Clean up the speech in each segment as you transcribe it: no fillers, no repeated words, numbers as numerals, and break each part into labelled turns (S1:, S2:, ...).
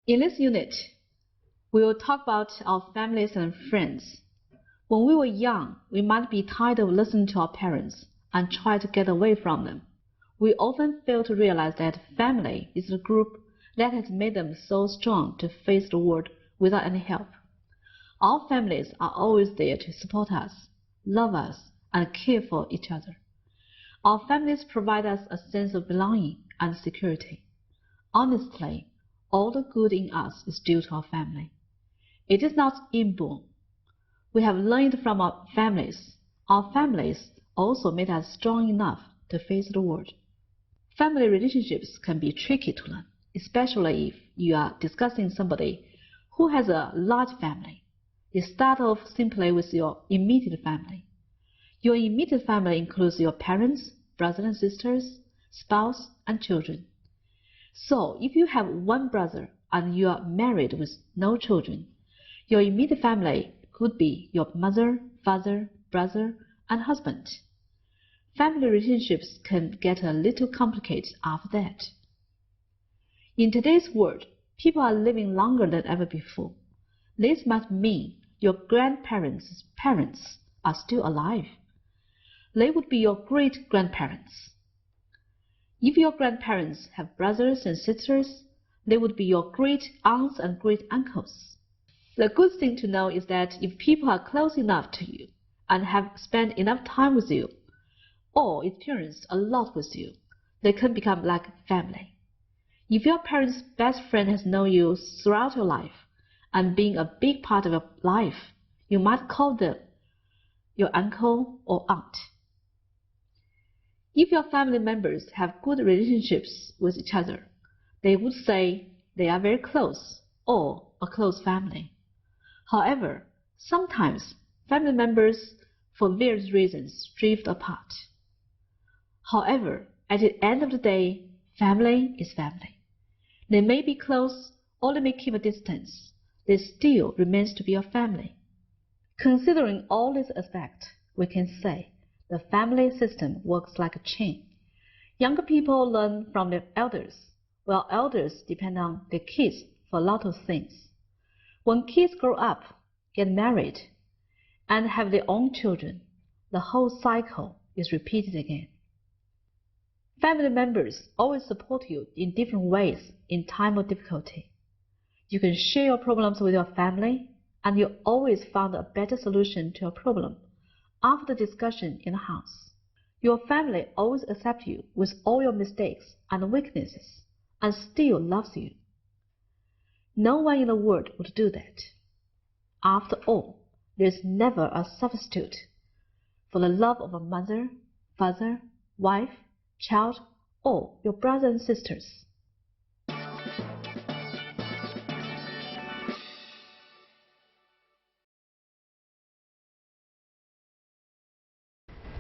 S1: In this unit, we will talk about our families and friends. When we were young, we might be tired of listening to our parents and try to get away from them. We often fail to realize that family is the group that has made them so strong to face the world without any help. Our families are always there to support us, love us, and care for each other. Our families provide us a sense of belonging and security. Honestly, all the good in us is due to our family. It is not inborn. We have learned from our families. Our families also made us strong enough to face the world. Family relationships can be tricky to learn, especially if you are discussing somebody who has a large family. You start off simply with your immediate family. Your immediate family includes your parents, brothers and sisters, spouse, and children. So, if you have one brother and you are married with no children, your immediate family could be your mother, father, brother, and husband. Family relationships can get a little complicated after that. In today's world, people are living longer than ever before. This must mean your grandparents' parents are still alive. They would be your great-grandparents. If your grandparents have brothers and sisters, they would be your great-aunts and great-uncles. The good thing to know is that if people are close enough to you and have spent enough time with you, or experienced a lot with you, they can become like family. If your parents' best friend has known you throughout your life and been a big part of your life, you might call them your uncle or aunt. If your family members have good relationships with each other, they would say they are very close or a close family. However, sometimes family members, for various reasons, drift apart. However, at the end of the day, family is family. They may be close or they may keep a distance. They still remains to be your family. Considering all these aspects, we can say the family system works like a chain. Younger people learn from their elders, while elders depend on their kids for a lot of things. When kids grow up, get married, and have their own children, the whole cycle is repeated again. Family members always support you in different ways in time of difficulty. You can share your problems with your family, and you always find a better solution to your problem after the discussion in the house. Your family always accepts you with all your mistakes and weaknesses and still loves you. No one in the world would do that. After all, there is never a substitute for the love of a mother, father, wife, child, or your brothers and sisters.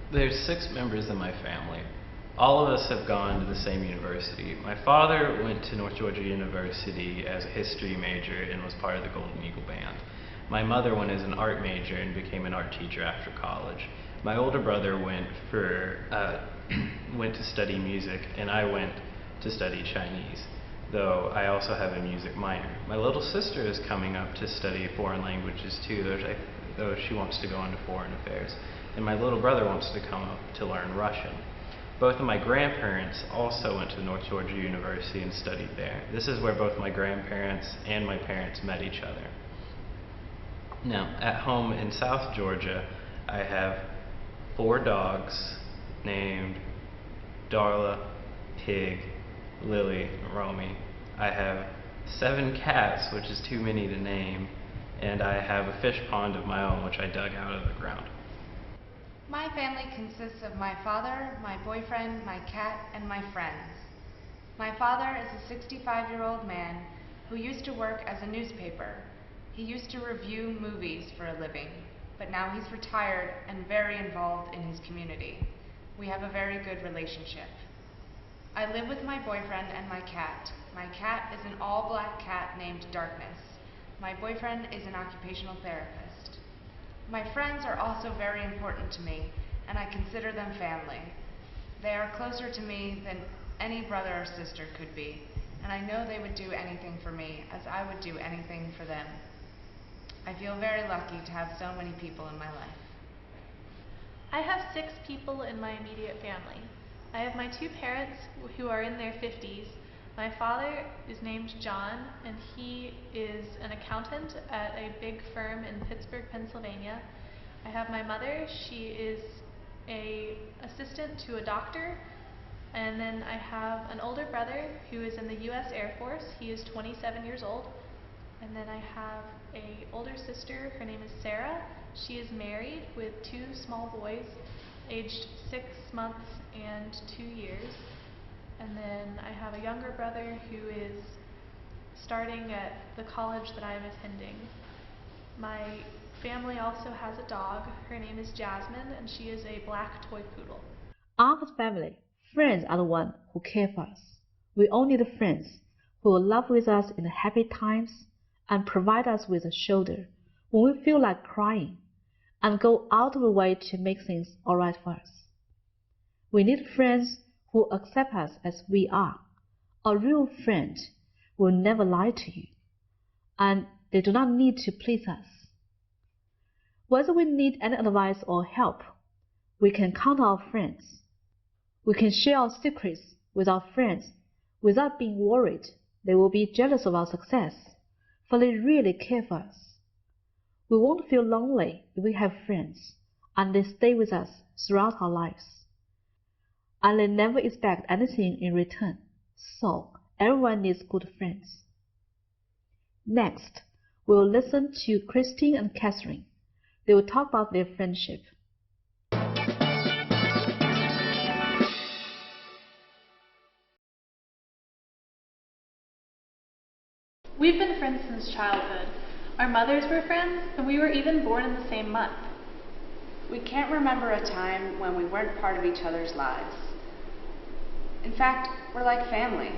S2: There's 6 members in my family. All of us have gone to the same university. My father went to North Georgia University as a history major and was part of the Golden Eagle Band. My mother went as an art major and became an art teacher after college. My older brother went to study music, and I went to study Chinese, though I also have a music minor. My little sister is coming up to study foreign languages too, though she wants to go into foreign affairs. And my little brother wants to come up to learn Russian. Both of my grandparents also went to North Georgia University and studied there. This is where both my grandparents and my parents met each other. Now, at home in South Georgia, I have 4 dogs named Darla, Pig, Lily, and Romy. I have 7 cats, which is too many to name, and I have a fish pond of my own, which I dug out of the ground.
S3: My family consists of my father, my boyfriend, my cat, and my friends. My father is a 65-year-old man who used to work as a newspaper. He used to review movies for a living, but now he's retired and very involved in his community. We have a very good relationship. I live with my boyfriend and my cat. My cat is an all-black cat named Darkness. My boyfriend is an occupational therapist. My friends are also very important to me, and I consider them family. They are closer to me than any brother or sister could be, and I know they would do anything for me as I would do anything for them. I feel very lucky to have so many people in my life.
S4: I have 6 people in my immediate family. I have my 2 parents who are in their 50s. My father is named John, and he is an accountant at a big firm in Pittsburgh, Pennsylvania. I have my mother. She is an assistant to a doctor. And then I have an older brother who is in the U.S. Air Force. He is 27 years old. And then I have an older sister. Her name is Sarah. She is married with 2 small boys, aged 6 months and 2 years. And then I have a younger brother who is starting at the college that I am attending. My family also has a dog. Her name is Jasmine, and she is a black toy poodle.
S1: After family, friends are the ones who care for us. We all need friends who will laugh with us in the happy times and provide us with a shoulder when we feel like crying, and go out of the way to make things alright for us. We need friends who accept us as we are. A real friend will never lie to you, and they do not need to please us. Whether we need any advice or help, we can count on our friends. We can share our secrets with our friends without being worried they will be jealous of our success, for they really care for us. We won't feel lonely if we have friends, and they stay with us throughout our lives. And they never expect anything in return, so everyone needs good friends. Next, we will listen to Christine and Catherine. They will talk about their friendship.
S4: We've been friends since childhood. Our mothers were friends, and we were even born in the same month.
S3: We can't remember a time when we weren't part of each other's lives. In fact, we're like family.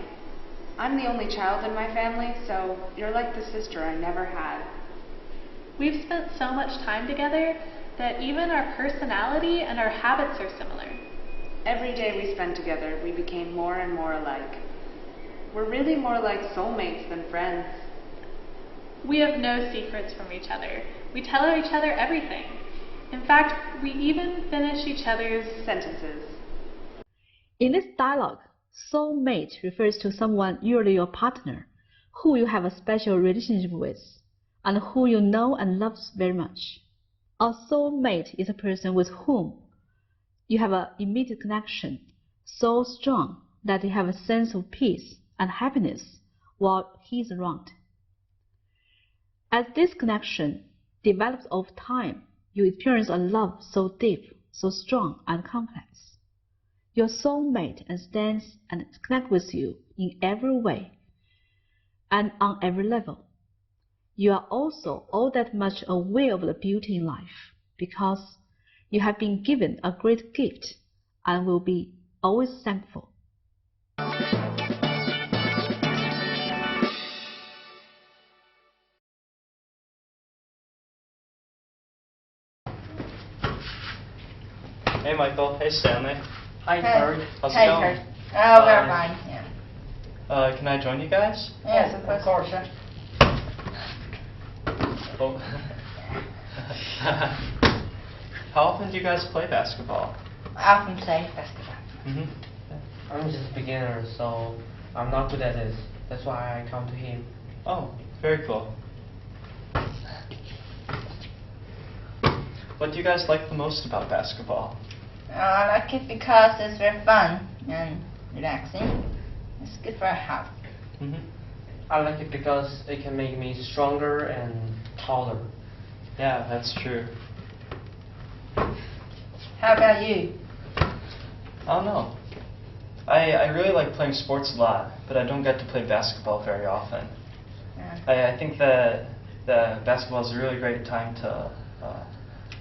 S3: I'm the only child in my family, so you're like the sister I never had.
S4: We've spent so much time together that even our personality and our habits are similar.
S3: Every day we spent together, we became more and more alike. We're really more like soulmates than friends.
S4: We have no secrets from each other. We tell each other everything. In fact, we even finish each other's sentences.
S1: In this dialogue, soulmate refers to someone, usually your partner, who you have a special relationship with, and who you know and love very much. A soulmate is a person with whom you have an immediate connection, so strong that you have a sense of peace and happiness while he is around. As this connection develops over time, you experience a love so deep, so strong and complex. Your soulmate understands and connects with you in every way and on every level. You are also all that much aware of the beauty in life because you have been given a great gift and will be always thankful.
S2: Hey Michael, hey Stanley.
S5: Hi, Kurt.
S2: How's it
S5: Hey,
S2: going?
S5: Kurt. Oh, we're fine. Yeah.
S2: Can I join you guys?
S5: Yes, of course.
S2: Oh. How often do you guys play basketball?
S5: I often play basketball.
S2: I'm
S6: just a beginner, so I'm not good at this. That's why I come to him.
S2: Oh, very cool. What do you guys like the most about basketball?
S5: I like it because it's very fun and relaxing. It's good for our health.
S6: I like it because it can make me stronger and taller.
S2: Yeah, that's true.
S5: How about you?
S2: I don't know. I really like playing sports a lot, but I don't get to play basketball very often. I think that basketball is a really great time to,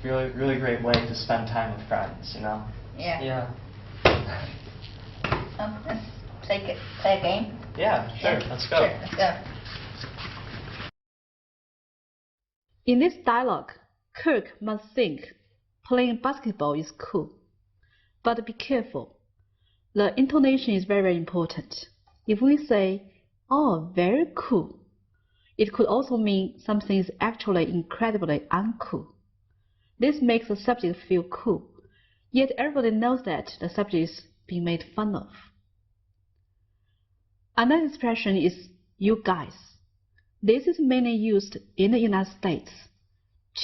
S2: really great way to spend time with friends, you know?
S5: Yeah. Let's play a game?
S2: Yeah, sure. Let's go.
S5: Sure, let's go.
S1: In this dialogue, Kirk must think playing basketball is cool. But be careful. The intonation is very, very important. If we say, Oh, very cool. It could also mean something is actually incredibly uncool. This makes the subject feel cool, yet everybody knows that the subject is being made fun of. Another expression is you guys. This is mainly used in the United States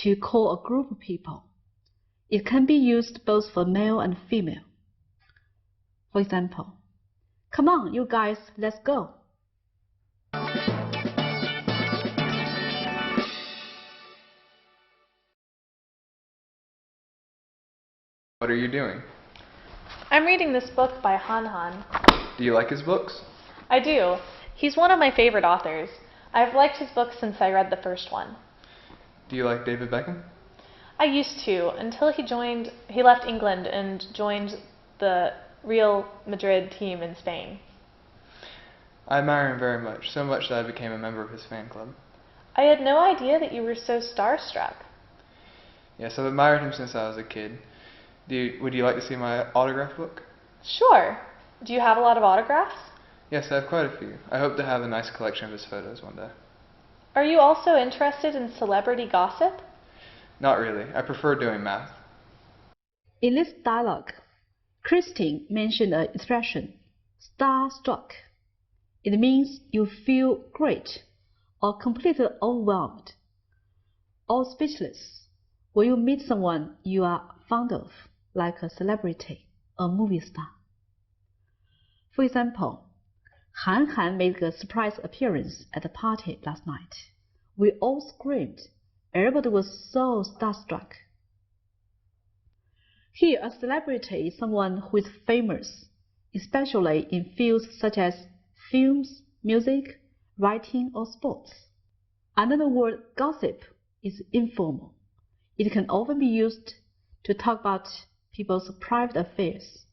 S1: to call a group of people. It can be used both for male and female. For example, come on, you guys, let's go.
S7: What are you doing?
S4: I'm reading this book by Han Han.
S7: Do you like his books?
S4: I do. He's one of my favorite authors. I've liked his books since I read the first one.
S7: Do you like David Beckham?
S4: I used to, until he left England and joined the Real Madrid team in Spain.
S7: I admire him very much, so much that I became a member of his fan club.
S4: I had no idea that you were so starstruck.
S7: Yes, I've admired him since I was a kid. Would you like to see my autograph book?
S4: Sure. Do you have a lot of autographs?
S7: Yes, I have quite a few. I hope to have a nice collection of his photos one day.
S4: Are you also interested in celebrity gossip?
S7: Not really. I prefer doing math.
S1: In this dialogue, Christine mentioned an expression, starstruck. It means you feel great or completely overwhelmed or speechless when you meet someone you are fond of, like a celebrity or movie star. For example, Han Han made a surprise appearance at the party last night. We all screamed. Everybody was so starstruck. Here, a celebrity is someone who is famous, especially in fields such as films, music, writing, or sports. Another word, gossip, is informal. It can often be used to talk about people's private affairs.